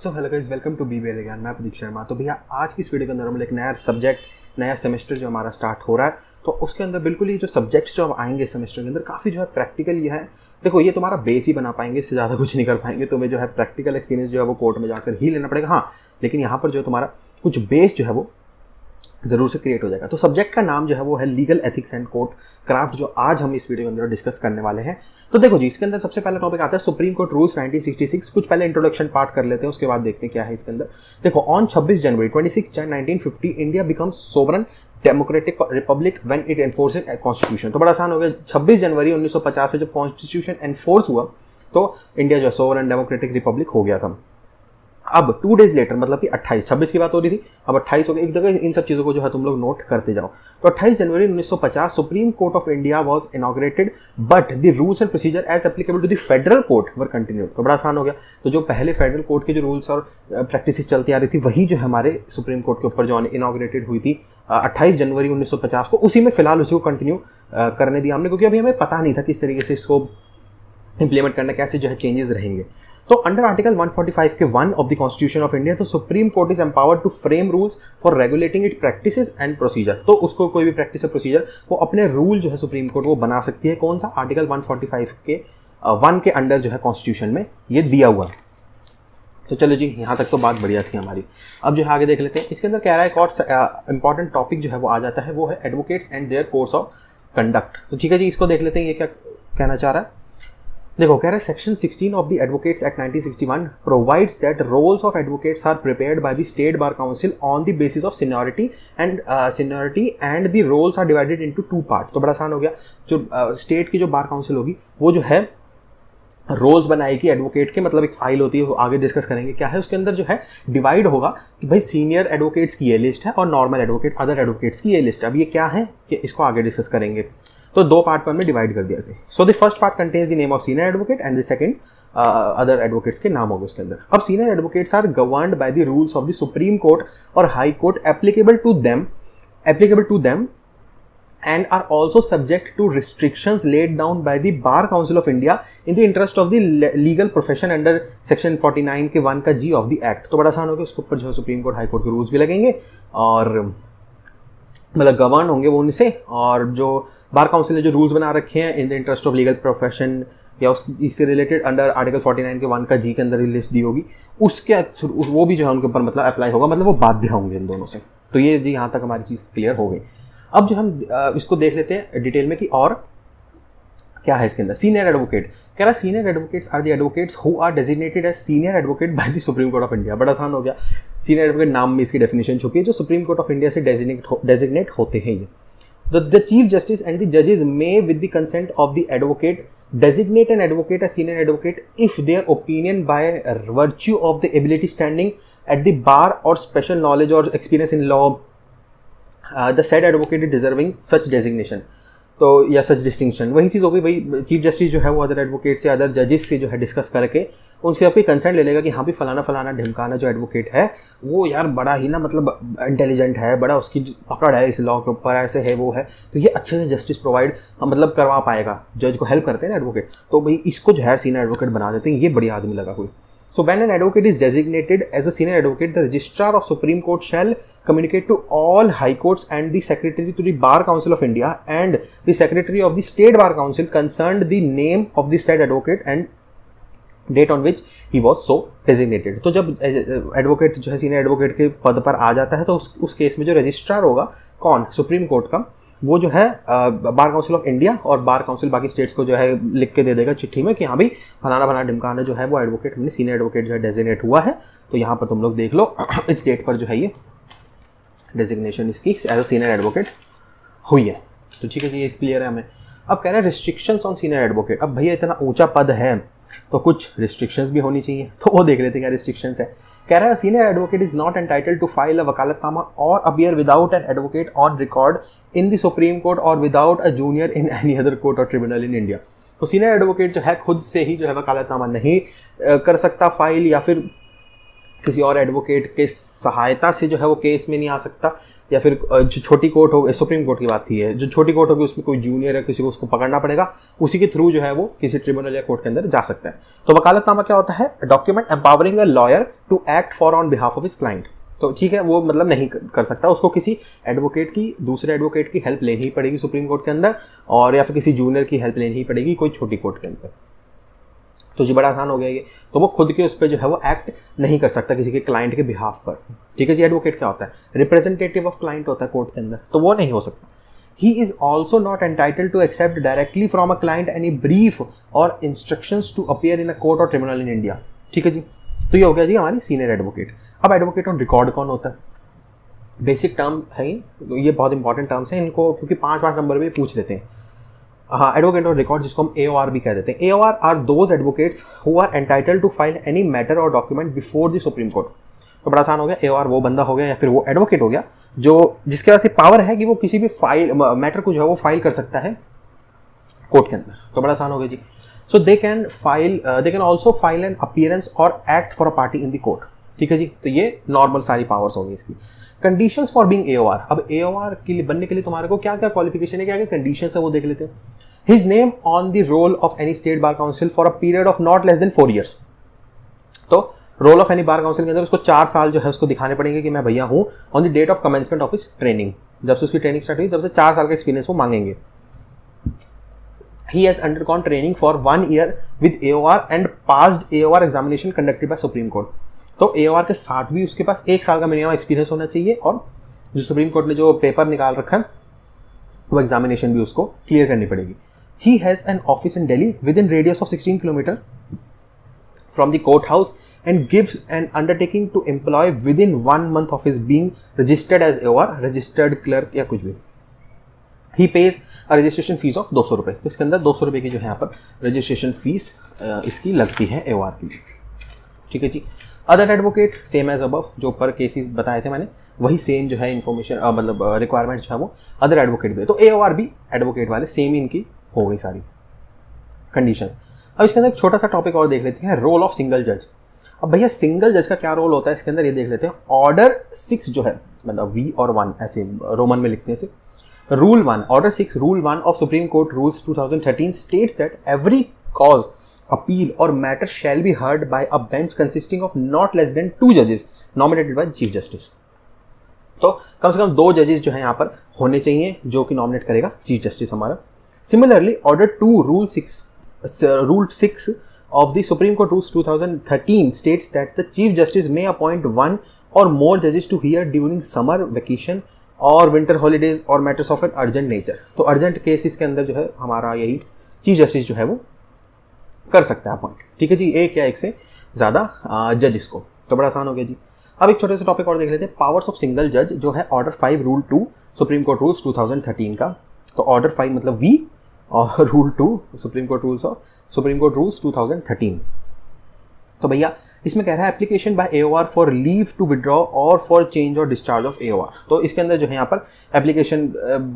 So hello guys, welcome to BBA Gyan. मैं प्रदीप शर्मा। तो भैया आज की इस वीडियो के अंदर हम एक नया सब्जेक्ट, नया सेमेस्टर जो हमारा स्टार्ट हो रहा है, तो उसके अंदर बिल्कुल ये जो सब्जेक्ट्स जो अब आएंगे सेमेस्टर के अंदर काफ़ी जो है प्रैक्टिकल ये है। देखो ये तुम्हारा बेस ही बना पाएंगे, इससे ज़्यादा कुछ नहीं कर पाएंगे। तुम्हें जो है प्रैक्टिकल एक्सपीरियंस जो है वो कोर्ट में जाकर ही लेना पड़ेगा। हाँ, लेकिन यहाँ पर जो तुम्हारा कुछ बेस जो है वो ज़रूर से क्रिएट हो जाएगा। तो सब्जेक्ट का नाम जो है वो है legal ethics and court craft, जो आज हम इस वीडियो के अंदर डिस्कस करने वाले हैं। तो देखो जी, इसके अंदर सबसे पहला टॉपिक आता है सुप्रीम कोर्ट रूल्स 1966। कुछ पहले इंट्रोडक्शन पार्ट कर लेते हैं, उसके बाद देखते हैं क्या है इसके अंदर। देखो, on 26 January 1950 India becomes sovereign democratic Republic when it एनफोर्सेस a constitution. तो बड़ा आसान हो गया, 26 जनवरी 1950 में जब कॉन्स्टिट्यूशन एनफोर्स हुआ तो इंडिया जो है सोवरन डेमोक्रेटिक रिपब्लिक हो गया था। अब 2 डेज लेटर, मतलब कि 26 की बात हो रही थी, अब 28 हो गई। एक जगह इन सब चीज़ों को जो है तुम लोग नोट करते जाओ। तो 28 January 1950 Supreme Court of India was inaugurated, but the rules and procedure as applicable to the federal court were continued. तो बड़ा आसान हो गया। तो जो पहले फेडरल कोर्ट के जो रूल्स और प्रैक्टिस चलती आ रही थी, वही जो हमारे सुप्रीम कोर्ट के ऊपर जो इनॉग्रेटेड हुई थी 28 जनवरी 1950 को, उसी में फिलहाल उसी को कंटिन्यू करने दिया हमने, क्योंकि अभी हमें पता नहीं था किस तरीके से इसको इंप्लीमेंट करना, कैसे जो है चेंजेस रहेंगे। तो अंडर आर्टिकल 145 के 1 of the constitution of India, तो supreme court is empowered to frame rules for regulating it practices and procedure. तो उसको कोई भी प्रैक्टिस या प्रोसीजर वो अपने रूल जो है सुप्रीम कोर्ट वो बना सकती है। कौन सा? आर्टिकल 145 के 1 के अंडर जो है कॉन्स्टिट्यूशन में ये दिया हुआ। तो चलो जी, यहाँ तक तो बात बढ़िया थी हमारी। अब जो है आगे देख लेते हैं। इसके अंदर कह रहा है एक और इंपॉर्टेंट टॉपिक जो है वो आ जाता है, वो है advocates and their course of conduct. तो ठीक है जी, इसको देख लेते हैं ये क्या कहना चाह रहा है। देखो, कह रहा है section 16 of the Advocates Act 1961 provides that rolls of advocates are prepared by the state bar council on the basis of seniority and the rolls are divided into 2 part. तो बड़ा आसान हो गया। जो स्टेट की जो बार काउंसिल होगी वो जो है रोल्स बनाएगी एडवोकेट के, मतलब एक फाइल होती है, वो आगे डिस्कस करेंगे क्या है। उसके अंदर जो है डिवाइड होगा कि भाई सीनियर एडवोकेट्स की ये लिस्ट है और नॉर्मल एडवोकेट अदर एडवोकेट्स की ये लिस्ट है। अब ये क्या है कि इसको आगे डिस्कस करेंगे। तो 2 पार्ट में डिवाइड कर दिया। So the first part contains the name of senior advocate and the second other advocates के नाम होंगे उसके अंदर। अब senior advocates are governed by the rules of the supreme court और high court applicable to them and are also subject to restrictions laid down by the Bar Council of India in the interest of the legal profession under section 49 के 1 का G of the Act। तो बड़ा आसान हो गया, उसके ऊपर जो है सुप्रीम कोर्ट हाई कोर्ट के रूल्स भी लगेंगे और मतलब गवर्न होंगे वो उनसे, और जो बार काउंसिल ने जो रूल्स बना रखे हैं in the interest of legal profession या इससे रिलेटेड अंडर आर्टिकल 49 के 1 का जी के अंदर ही लिस्ट दी होगी, उसके वो भी जो है उनके ऊपर मतलब अप्लाई होगा, मतलब वो बाध्य होंगे इन दोनों से। तो ये जी यहाँ तक हमारी चीज़ क्लियर हो गई। अब जो हम इसको देख लेते हैं डिटेल में कि और क्या है इसके अंदर। सीनियर एडवोकेट कह रहा है senior advocates are the advocates who are designated as senior advocate by the supreme Court of India. बड़ा आसान हो गया। सीनियर एडवोकेट नाम में इसकी डेफिनेशन छुपी है, जो सुप्रीम कोर्ट ऑफ इंडिया से डेजिग्नेट होते हैं ये। The chief justice and the judges may, with the consent of the advocate, designate an advocate as senior advocate if their opinion by virtue of the ability standing at the bar or special knowledge or experience in law, the said advocate is deserving such designation। तो या सच distinction वही चीज़ हो गई। भाई chief justice जो है वो other advocate से, अदर जजेस से जो है डिस्कस करके उनसे आपकी कंसर्न ले लेगा कि हाँ भी फलाना फलाना ढिमकाना जो एडवोकेट है वो यार बड़ा ही ना मतलब इंटेलिजेंट है, बड़ा उसकी पकड़ है इस लॉ के ऊपर, ऐसे है वो है, तो ये अच्छे से जस्टिस प्रोवाइड मतलब करवा पाएगा। जज को हेल्प करते हैं ना एडवोकेट, तो भाई इसको जो है सीनियर एडवोकेट बना देते हैं। ये बढ़िया आदमी लगा कोई। So when an advocate is designated as a senior advocate, the registrar of Supreme Court shall communicate to all high courts and the secretary to the Bar Council of India and the secretary of the State Bar Council concerned the name of the said advocate and date on which he was so designated. तो जब advocate जो है senior advocate के पद पर आ जाता है तो उस केस में जो रजिस्ट्रार होगा कौन, सुप्रीम कोर्ट का, वो जो है बार काउंसिल ऑफ इंडिया और बार काउंसिल बाकी स्टेट्स को जो है लिख के दे देगा चिट्ठी में कि हाँ भाई फलाना फलाना ढिमकाना जो है वो एडवोकेट हमने सीनियर एडवोकेट जो है डेजिग्नेट हुआ है। तो यहाँ पर तुम लोग देख लो इस डेट पर जो है ये डेजिग्नेशन इसकी एज अ सीनियर एडवोकेट हुई है। तो ठीक है जी, ये क्लियर है हमें। अब कह रहे हैं रिस्ट्रिक्शंस ऑन सीनियर एडवोकेट। अब भैया इतना ऊंचा पद है तो कुछ रिस्ट्रिक्शंस भी होनी चाहिए, तो वो देख लेते हैं क्या रिस्ट्रिक्शंस है। कह रहा है senior advocate is not entitled to file a vakalatnama or appear without an advocate on record in the supreme court or without a junior in any other court or tribunal in India. तो senior advocate जो है खुद से ही जो है वकालतनामा नहीं कर सकता फाइल, या फिर किसी और एडवोकेट के सहायता से जो है वो केस में नहीं आ सकता, या फिर जो छोटी कोर्ट हो, सुप्रीम कोर्ट की बात थी है, जो छोटी कोर्ट होगी उसमें कोई जूनियर है किसी को उसको पकड़ना पड़ेगा, उसी के थ्रू जो है वो किसी ट्रिब्यूनल या कोर्ट के अंदर जा सकता है। तो वकालतनामा क्या होता है? Document empowering a lawyer to act for on behalf of his client. तो ठीक है, वो मतलब नहीं कर सकता, उसको किसी एडवोकेट की, दूसरे एडवोकेट की हेल्प लेनी ही पड़ेगी सुप्रीम कोर्ट के अंदर, और या फिर किसी जूनियर की हेल्प लेनी ही पड़ेगी कोई छोटी कोर्ट के अंदर। तो जी बड़ा आसान हो गया ये। तो वो खुद के उस पर जो है वो एक्ट नहीं कर सकता किसी के क्लाइंट के बिहाफ पर। ठीक है जी। एडवोकेट क्या होता है? रिप्रेजेंटेटिव ऑफ क्लाइंट होता है कोर्ट के अंदर, तो वो नहीं हो सकता। He is also not entitled to accept directly from a client any brief or instructions to appear in a court or tribunal in India. ठीक है जी। तो ये हो गया जी हमारी सीनियर एडवोकेट। अब एडवोकेट ऑन रिकॉर्ड कौन होता है? बेसिक टर्म है ये, बहुत इंपॉर्टेंट टर्म्स हैं इनको, क्योंकि 5 नंबर में पूछ लेते हैं। हाँ, एडवोकेट ऑन रिकॉर्ड, जिसको हम AOR भी कह देते हैं। AOR are those advocates who are entitled to file any matter or document before the supreme court. तो बड़ा आसान हो गया। AOR वो बंदा हो गया या फिर वो एडवोकेट हो गया जो जिसके पास पावर है कि वो किसी भी फाइल मैटर को जो है वो फाइल कर सकता है कोर्ट के अंदर। तो बड़ा आसान हो गया जी। So they can also file an appearance or act for a party in the court. ठीक है जी। तो ये नॉर्मल सारी पावर्स होंगी इसकी। Conditions for being AOR। अब AOR के लिए बनने के लिए तुम्हारे को क्या क्या क्वालिफिकेशन है, क्या क्या कंडीशंस है वो देख लेते हैं। His name on the roll of any state bar council for a period of not less than 4 years। तो roll of any bar council के अंदर उसको 4 साल जो है उसको दिखाने पड़ेंगे कि मैं भैया हूं on the date of commencement of his training. जब से उसकी ट्रेनिंग स्टार्ट हुई तब से 4 साल का एक्सपीरियंस वो मांगेंगे। He has undergone training for 1 year with AOR and passed AOR examination conducted by Supreme Court। तो AOR के साथ भी उसके पास 1 साल का मिनिमम एक्सपीरियंस होना चाहिए, और जो सुप्रीम कोर्ट ने जो पेपर निकाल रखा है वो एग्जामिनेशन भी उसको क्लियर करनी पड़ेगी। He has an office in Delhi within radius of 16 kilometer from the courthouse and gives an undertaking to employ within 1 month of his being registered as AOR, registered clerk या कुछ भी। He pays a registration fees of 200 रुपये। तो इसके अंदर 200 रुपये की जो है यहाँ पर रजिस्ट्रेशन फीस इसकी लगती है AOR की। ठीक है जी। Other advocate same as above, जो पर केसेस बताए थे मैंने वही सेम जो है इन्फॉर्मेशन मतलब रिक्वायरमेंट जो है वो अदर एडवोकेट भी है। तो AOR भी एडवोकेट वाले सेम ही इनकी हो गई सारी कंडीशंस। अब इसके अंदर एक छोटा सा टॉपिक और देख लेते हैं, रोल ऑफ सिंगल जज। अब भैया सिंगल जज का क्या रोल होता है इसके अंदर ये देख लेते हैं। ऑर्डर 6 जो है मतलब V और 1 ऐसे रोमन में लिखते हैं इसे। Rule 1, Order 6, Rule 1 of Supreme Court Rules 2013 states that every cause, appeal or matter shall be heard by a bench consisting of not less than 2 judges nominated by Chief Justice। तो कम से कम 2 जजेस जो है यहाँ पर होने चाहिए जो कि नॉमिनेट करेगा चीफ जस्टिस हमारा। Similarly Order 2, Rule 6 of the Supreme Court Rules 2013 states that the Chief Justice may appoint 1 or more judges to hear during summer vacation और विंटर हॉलीडेज और matters of an urgent nature. तो urgent cases के अंदर जो है हमारा यही chief justice जो है वो कर सकता है अपॉइंट। ठीक है जी, एक या एक से ज़्यादा जजेस को। तो बड़ा आसान हो गया जी। अब एक छोटे से टॉपिक और देख लेते हैं, पावर्स ऑफ सिंगल जज जो है order 5 rule 2 supreme court rules 2013 का। तो ऑर्डर 5 मतलब V और रूल 2 सुप्रीम कोर्ट रूल्स 2013। तो भैया इसमें कह रहा है application by AOR for leave to withdraw or for change or discharge of AOR। तो इसके अंदर जो है यहाँ पर application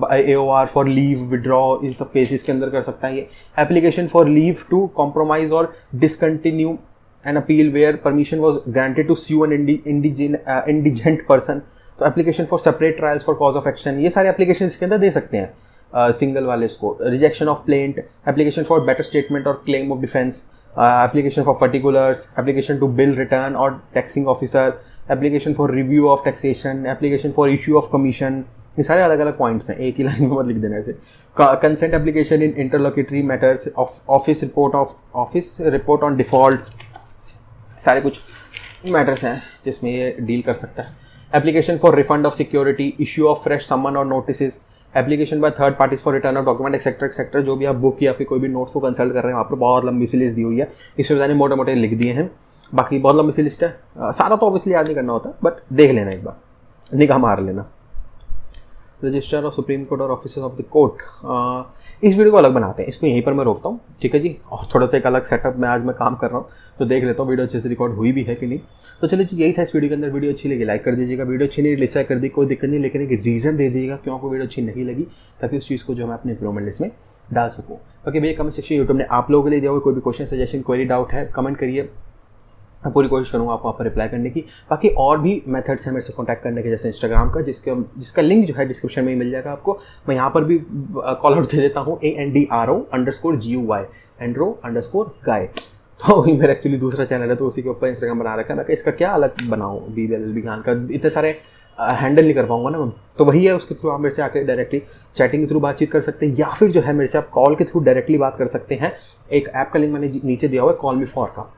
by AOR for leave withdraw इन सब केसेस के अंदर कर सकता है ये। Application for leave to compromise or discontinue an appeal where permission was granted to sue an indigent person. तो application for separate trials for cause of action, ये सारे एप्लीकेशन इसके अंदर दे सकते हैं सिंगल वाले इसको। Rejection of plaint, application for better statement or claim of defence, application for particulars, application to bill return or taxing officer, application for review of taxation, application for issue of commission। ये सारे अलग अलग points हैं, एक ही line में मत लिख देना ऐसे। Consent application in interlocutory matters, office report on default, सारे कुछ मैटर्स हैं जिसमें ये डील कर सकता है। Application for refund of security, issue of fresh summon or notice, application by third parties for return of document etcetera. जो भी आप बुक या फिर कोई भी नोट्स को कंसल्ट कर रहे हैं वहाँ पर बहुत लंबी सी लिस्ट दी हुई है, इसमें मैंने मोटे मोटे लिख दिए हैं, बाकी बहुत लंबी सी लिस्ट है। सारा तो ऑब्वियसली याद नहीं करना होता, बट देख लेना एक बार, निगाह मार लेना। रजिस्ट्रार ऑफ सुप्रीम कोर्ट और ऑफिसर्स ऑफ द कोर्ट, इस वीडियो को अलग बनाते हैं, इसको यहीं पर मैं रोकता हूँ। ठीक है जी, और थोड़ा सा एक अलग सेटअप में आज मैं काम कर रहा हूँ, तो देख लेता हूँ वीडियो अच्छे से रिकॉर्ड हुई भी है कि नहीं। तो चलिए जी, यही था इस वीडियो के अंदर। वीडियो अच्छी लगी लाइक कर दीजिएगा, वीडियो अच्छी नहीं डिसलाइक कर दी कोई दिक्कत नहीं, लेकिन एक रीज़न दे दीजिएगा क्यों आपको वीडियो अच्छी नहीं लगी, ताकि उस चीज़ को जो मैं अपने इंप्रूवमेंट लिस्ट में डाल सकूँ। ओके भैया, कमेंट सेक्शन यूट्यूब ने आप लोगों के लिए दिया हुआ कोई भी क्वेश्चन, सजेशन, क्वेरी, डाउट है कमेंट करिए। मैं पूरी कोशिश करूँगा आपको वहाँ पर रिप्लाई करने की। बाकी और भी मेथड्स हैं मेरे से कॉन्टैक्ट करने के, जैसे इंस्टाग्राम का, जिसका लिंक जो है डिस्क्रिप्शन में ही मिल जाएगा आपको। मैं यहाँ पर भी कॉल आउट दे देता हूँ, ANDRO_GUY, ANDRO_गाय। तो मेरा एक्चुअली दूसरा चैनल है, तो उसी के ऊपर इंस्टाग्राम बना रखा है। मैं इसका क्या अलग बनाऊँ, BBLLB ज्ञान का इतने सारे हैंडल नहीं कर पाऊंगा ना मैं। तो वही है, उसके थ्रू आप मेरे से आकर डायरेक्टली चैटिंग के थ्रू बातचीत कर सकते हैं, या फिर जो है मेरे से आप कॉल के थ्रू डायरेक्टली बात कर सकते हैं। एक ऐप का लिंक मैंने नीचे दिया हुआ है, कॉल मी फॉर का।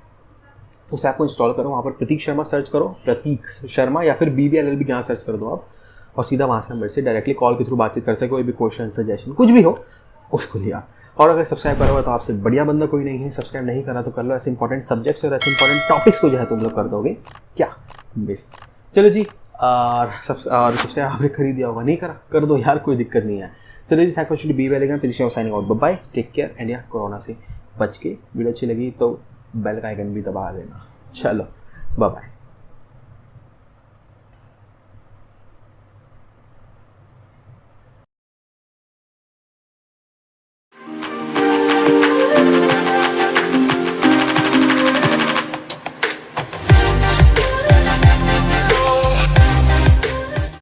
उस ऐप को इंस्टॉल करो, वहाँ पर प्रतीक शर्मा सर्च करो, प्रतीक शर्मा, या फिर BBLLB ज्ञान सर्च कर दो आप, और सीधा वहाँ से मेरे से डायरेक्टली कॉल के थ्रू बातचीत कर सके। कोई भी क्वेश्चन, सजेशन, कुछ भी हो उसको लिया। और अगर सब्सक्राइब करा हुआ तो आपसे बढ़िया बंदा कोई नहीं है। सब्सक्राइब नहीं करा तो कर लो, ऐसे इंपॉर्टेंट सब्जेक्ट्स और ऐसे इंपॉर्टेंट टॉपिक्स को जो है तुम लोग कर दोगे क्या मिस। चलो जी, और सब्सक्राइब आपने खरीद दिया होगा, नहीं करा कर दो यार, कोई दिक्कत नहीं है। चलो जी, thank for be well again, signing out, bye, take care and या कोरोना से बच के। वीडियो अच्छी लगी तो बेल का आइकन भी दबा देना। चलो बाय बाय।